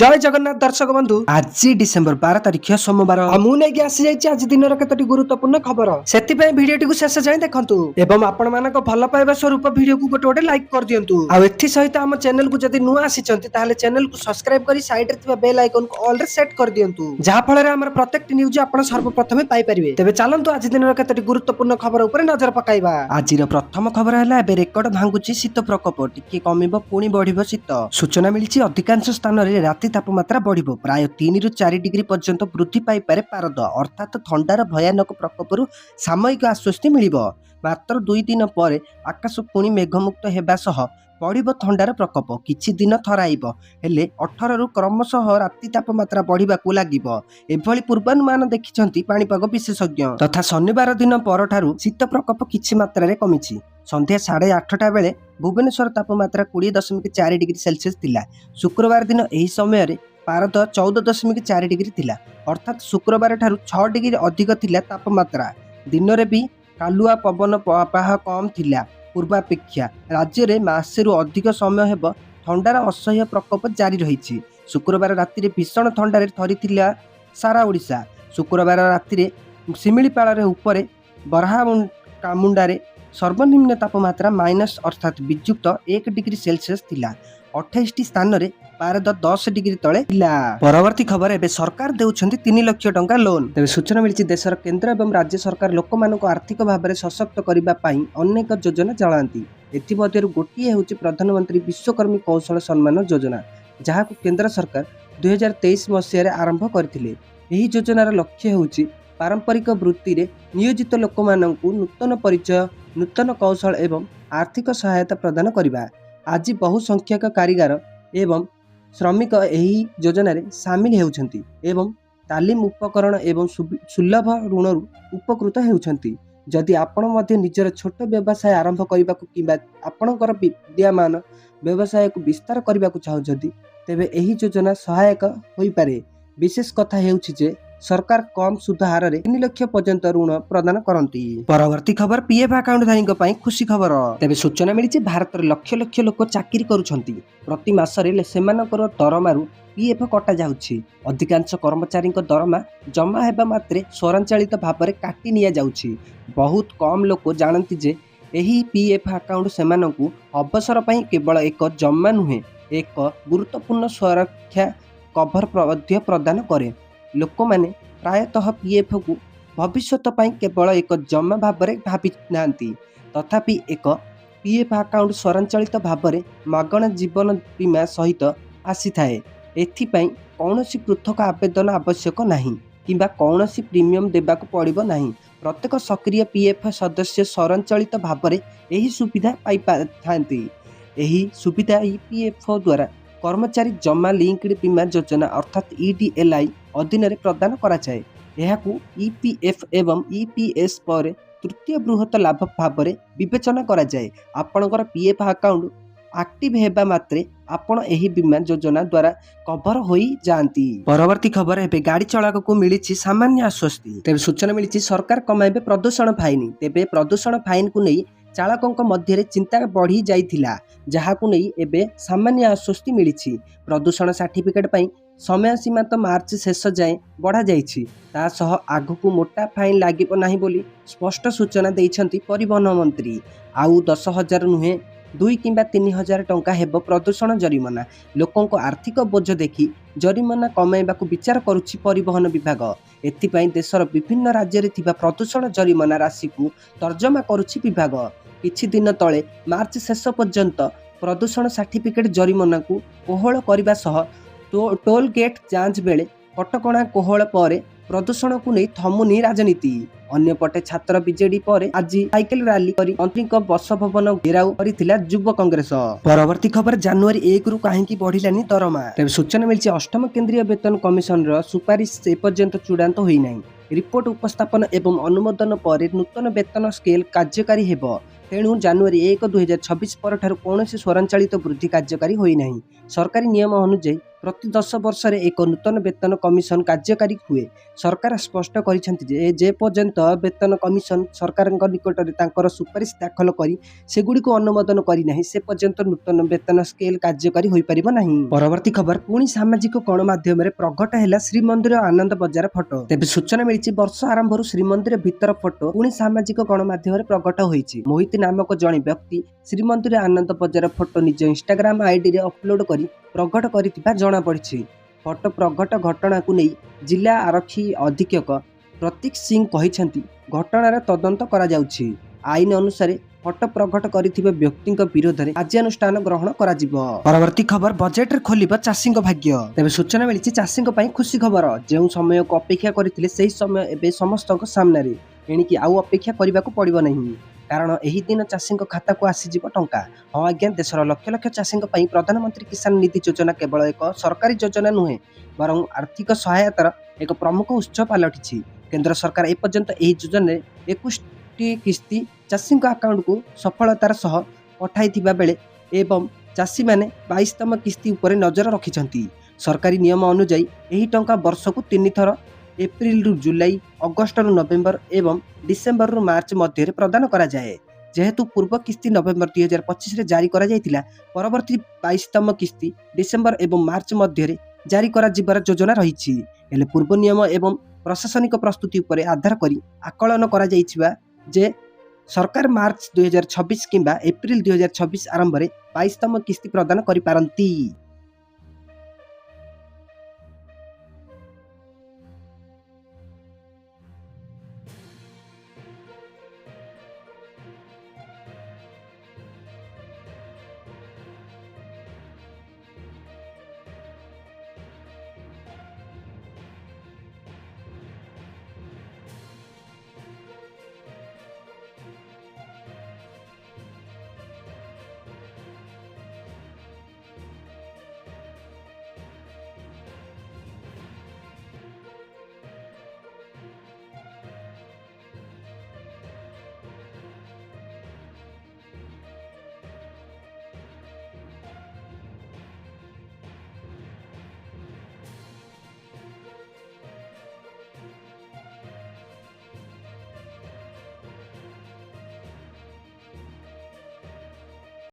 जय जगन्नाथ दर्शक बंधु आज डिसेम्बर 12 तारिख सोमवार आज दिन केतोटी गुरुत्वपूर्ण खबर से भिडियो शेष जाए देखु एवं आपण मान भल पाइबा स्वरूप भिडियो को गोटे गोटे लाइक कर दिंतु सहित आम चैनल को जदि नुआ आसी चैनल को सब्सक्राइब कर साइड रे बेल आइकन को ऑल रे सेट कर दिंतु जहाँ फल आम प्रत्येक न्यूज आप सर्वप्रथम पाइपर तेज चलतु आज दिन केतोटी गुरुत्वपूर्ण खबर उपर नजर पकाइबा आज प्रथम खबर है रेकर्ड भांगुची शीत प्रकोप टिके कमिब पुणी बढ़ शीत सूचना मिली अधिकांश स्थान में राति तापमात्रा बढ़िबो प्राय 3 रु 4 डिग्री पर्यंत वृद्धि पाइपारे पारद अर्थात थंडार भयानक प्रकोपरु सामयिक आश्वस्ति मिलिबो मात्र 2 दिन पर आकाश पुणी मेघमुक्त हेबा सह बढ़िबो थंडार प्रकोप किछि दिन थराइबो हेले 18 रु क्रमशः राति तापमात्रा बढ़िबाकू लागिबो एभली पूर्वानुमान देखिछंती पाणीपाग विशेषज्ञ तथा शनिवार दिन परठारु शीत प्रकोप किछि मात्रा रे कमिछि संध्या 8:30 बेले भुवनेश्वर तापमात्रा 20.4 डिग्री सेल्सियस थिला शुक्रवार दिन एही समय रे पारद 14.4 डिग्री थिला अर्थात शुक्रवार ठारु 6 डिग्री अधिक थिला तापमात्रा दिन रे भी कालुआ पवन प्रवाह कम थिला पूर्वापेक्षा राज्य रे मासे रु अधिक समय हेब ठंडार असह्य प्रकोप जारी रही शुक्रवार राति भीषण ठंडारे थरीथिला सारा ओडिशा शुक्रवार राति शिमिलीपाल उपरे बरहामुंडारे सर्वनिम्न तापमात्रा माइनस अर्थात विजुक्त 1 डिग्री सेल्सियस थिला 28 स्थान रे पारद 10 डिग्री तले थिला। परवर्ती खबर एबे सरकार देउछंती 3 लाख टंका लोन तेबे सूचना मिलिछि देशर केंद्र एवं राज्य सरकार लोकमानक आर्थिक भाबरे सशक्त करिबा पई अनेक योजना चलांती एथि मध्यरु गोटिए हेउछि प्रधानमंत्री विश्वकर्मी कौशल सम्मान योजना जहाकु केंद्र सरकार 2023 मसिया रे आरंभ करथिले एही योजनार लक्ष्य हेउछि पारंपरिक वृत्ति रे नियोजित लोकमानंकु नूतन परिचय नूतन कौशल एवं आर्थिक सहायता प्रदान करिबा आज बहु संख्यक कारीगर एवं श्रमिक एही योजना रे शामिल हेउछंती एवं तालीम उपकरण एवं सुलभ ऋणरु उपकृत हेउछंती जदि आपण मध्ये निजर छोट व्यवसाय आरंभ करिबाकू किबा आपणकर विद्यमान व्यवसाय को विस्तार करिबाकू चाहुछंती तेबे एही योजना सहायक होई पारे विशेष कथा हेउछि जे सरकार कम सुध हार 3 लाख पर्यंत ऋण प्रदान करती। परवर्ती खबर पीएफ अकाउंट धारी खुशी खबर तेबे सूचना मिली भारत लक्ष लक्ष लोक चाकरी करुछंती प्रति मासरे सेमानकर दरमारू पीएफ कटा जाउछि अधिकांश कर्मचारी दरमा जमा हेबा मात्रे स्वयंचालित भाव में काटी निया जाउछि बहुत कम लोक जानती जे एही पीएफ अकाउंट सेमानकु अवसर पई केवल एक जमा नुहे एक गुरुत्वपूर्ण सुरक्षा कवर प्रदान करे लोक माने प्रायतः पीएफ को भविष्यत पई केवल एक जमा भाव में भावी नांती तथापि एक पीएफ अकाउंट स्वयंचालित भाव में मागणा जीवन बीमा सहित आसी थाए एथिपाई कौनसी पृथक आवेदन आवश्यक नहीं किंबा कौनसी प्रीमियम देबाकू पड़िबो नहीं प्रत्येक सक्रिय पीएफ सदस्य स्वयंचालित भाव में यही सुविधा पाई थांती एही सुविधा ईपीएफओ द्वारा कर्मचारी जमा लिंक्ड बीमा योजना अर्थात ईडीएलआई अधीन प्रदान कराए यहाकू ईपीएफ एवं ईपीएस पर तृतीय बृहत लाभ भाव में विवेचना कराए आपणकर पीएफ अकाउंट एक्टिव हेबा मात्रे आपण एही बीमा योजना द्वारा कवर होई जांती। परवर्ती खबर एबे गाड़ी चालक को मिली सामान्य आश्वस्ति तेबे सूचना मिली सरकार कमाइबे प्रदूषण फाइन तेबे प्रदूषण फाइन को नहीं चालकों मध्य चिंता बढ़ी जाइथिला जहाकू नहीं एबे सामान्य आश्वस्ति मिली प्रदूषण सर्टिफिकेट पई समय सीमा तो मार्च शेष जाए बढ़ा जाइछि ता सह आगकू मोटा फाइन लागिबो नाही बोली स्पष्ट सूचना दैछंती परिवहन मंत्री आउ 10,000 नुहे 2 किंबा 3,000 टंका हेबो प्रदूषण जरिमाना लोकों को आर्थिक बोझ देखि जरिमाना कमाइबाकू विचार करुछि परिवहन विभाग एथिपाई देशर विभिन्न राज्य रे थिबा प्रदूषण जरिमाना राशि को तर्जमा करुछि विभाग किछि दिन तले मार्च शेष पर्यंत प्रदूषण सर्टिफिकेट जरिमाना को कोहल करबा सह टोल गेट जांच बेले कटकणा कोहल पर प्रदूषण को नहीं थमुनी राजनीति अन्यपटे छात्र बीजेडी पर आज साइकेल रैली करी मंत्री बसभवन घेराव करथिला युव कांग्रेस। परवर्ती खबर जनवरी 1 रु काहेकि बढ़िलानी दरमा तेबे सूचना मिलछि अष्टम केंद्रीय वेतन कमिशन रो सुपारिश से पर्यंत चूड़ांत होई नाही रिपोर्ट उपस्थापन एवं अनुमोदन पर नूतन वेतन स्केल कार्यकारी हेबो तेणु जनवरी 1 2026 पर ठारू कौन स्वयंचालित वृद्धि कार्यकारी होई नाही सरकारी नियम अनुसार प्रति 10 वर्षରେ ଏକ ନୂତନ ବେତନ କମିଶନ କାର୍ଯ୍ୟକାରୀ ହୁଏ। ସରକାର ସ୍ପଷ୍ଟ କରିଛନ୍ତି ଯେ ପର୍ଯ୍ୟନ୍ତ ବେତନ କମିଶନ ସରକାରଙ୍କ ନିକଟରେ ତାଙ୍କର ସୁପାରିଶ ଦାଖଲ କରି ସେଗୁଡ଼ିକୁ ଅନୁମୋଦନ କରିନାହିଁ ସେ ପର୍ଯ୍ୟନ୍ତ ନୂତନ ବେତନ ସ୍କେଲ କାର୍ଯ୍ୟକାରୀ ହୋଇପାରିବ ନାହିଁ। ପରବର୍ତ୍ତୀ ଖବର ପୁଣି ସାମାଜିକ ଗଣମାଧ୍ୟମରେ ପ୍ରଘଟ ହେଲା ଶ୍ରୀମନ୍ଦିର ଆନନ୍ଦ ବଜାର ଫଟୋ। ତେବେ ସୂଚନା ମିଳିଛି ବର୍ଷ ଆରମ୍ଭରୁ ଶ୍ରୀମନ୍ଦିର ଭିତର ଫଟୋ ପୁଣି ସାମାଜିକ ଗଣମାଧ୍ୟମରେ ପ୍ରଘଟ ହୋଇଛି। ମୋହିତ ନାମକ ଜଣେ ବ୍ୟକ୍ତି ଶ୍ରୀମନ୍ଦିର ଆନନ୍ଦ ବଜାର ଫଟୋ ନିଜ ଇନଷ୍ଟାଗ୍ରାମ ଆଇଡିରେ ଅପଲୋଡ କରି ପ୍ରଘଟ କରିଥିବା ଜଣାପଡ଼ିଛି। ଫଟୋ ପ୍ରଘଟ ଘଟଣାକୁ ନେଇ ଜିଲ୍ଲା ଆରକ୍ଷୀ ଅଧୀକ୍ଷକ ପ୍ରତୀକ ସିଂ କହିଛନ୍ତି ଘଟଣାର ତଦନ୍ତ କରାଯାଉଛି। ଆଇନ ଅନୁସାରେ ଫଟୋ ପ୍ରଘଟ କରିଥିବା ବ୍ୟକ୍ତିଙ୍କ ବିରୋଧରେ କାର୍ଯ୍ୟାନୁଷ୍ଠାନ ଗ୍ରହଣ କରାଯିବ। ପରବର୍ତ୍ତୀ ଖବର ବଜେଟରେ ଖୋଲିବ ଚାଷୀଙ୍କ ଭାଗ୍ୟ। ତେବେ ସୂଚନା ମିଳିଛି ଚାଷୀଙ୍କ ପାଇଁ ଖୁସି ଖବର। ଯେଉଁ ସମୟକୁ ଅପେକ୍ଷା କରିଥିଲେ ସେହି ସମୟ ଏବେ ସମସ୍ତଙ୍କ ସାମ୍ନାରେ। ଏଣିକି ଆଉ ଅପେକ୍ଷା କରିବାକୁ ପଡ଼ିବ ନାହିଁ, କାରଣ ଏହି ଦିନ ଚାଷୀଙ୍କ ଖାତାକୁ ଆସିଯିବ ଟଙ୍କା। ହଁ ଆଜ୍ଞା, ଦେଶର ଲକ୍ଷ ଲକ୍ଷ ଚାଷୀଙ୍କ ପାଇଁ ପ୍ରଧାନମନ୍ତ୍ରୀ କିଷାନ ନିଧି ଯୋଜନା କେବଳ ଏକ ସରକାରୀ ଯୋଜନା ନୁହେଁ, ବରଂ ଆର୍ଥିକ ସହାୟତାର ଏକ ପ୍ରମୁଖ ଉତ୍ସ ପାଲଟିଛି। କେନ୍ଦ୍ର ସରକାର ଏପର୍ଯ୍ୟନ୍ତ ଏହି ଯୋଜନାରେ 21ଟି କିସ୍ତି ଚାଷୀଙ୍କ ଆକାଉଣ୍ଟକୁ ସଫଳତାର ସହ ପଠାଇଥିବା ବେଳେ ଏବଂ ଚାଷୀମାନେ 22ତମ କିସ୍ତି ଉପରେ ନଜର ରଖିଛନ୍ତି। ସରକାରୀ ନିୟମ ଅନୁଯାୟୀ ଏହି ଟଙ୍କା ବର୍ଷକୁ 3 ଥର ଏପ୍ରିଲରୁ ଜୁଲାଇ, ଅଗଷ୍ଟରୁ ନଭେମ୍ବର ଏବଂ ଡିସେମ୍ବରରୁ ମାର୍ଚ୍ଚ ମଧ୍ୟରେ ପ୍ରଦାନ କରାଯାଏ। ଯେହେତୁ ପୂର୍ବ କିସ୍ତି ନଭେମ୍ବର 2025ରେ ଜାରି କରାଯାଇଥିଲା, ପରବର୍ତ୍ତୀ 22ତମ କିସ୍ତି ଡିସେମ୍ବର ଏବଂ ମାର୍ଚ୍ଚ ମଧ୍ୟରେ ଜାରି କରାଯିବାର ଯୋଜନା ରହିଛି। ହେଲେ ପୂର୍ବ ନିୟମ ଏବଂ ପ୍ରଶାସନିକ ପ୍ରସ୍ତୁତି ଉପରେ ଆଧାର କରି ଆକଳନ କରାଯାଇଥିବା ଯେ ସରକାର ମାର୍ଚ୍ଚ 2026 କିମ୍ବା ଏପ୍ରିଲ 2026 ଆରମ୍ଭରେ 22ତମ କିସ୍ତି ପ୍ରଦାନ କରିପାରନ୍ତି।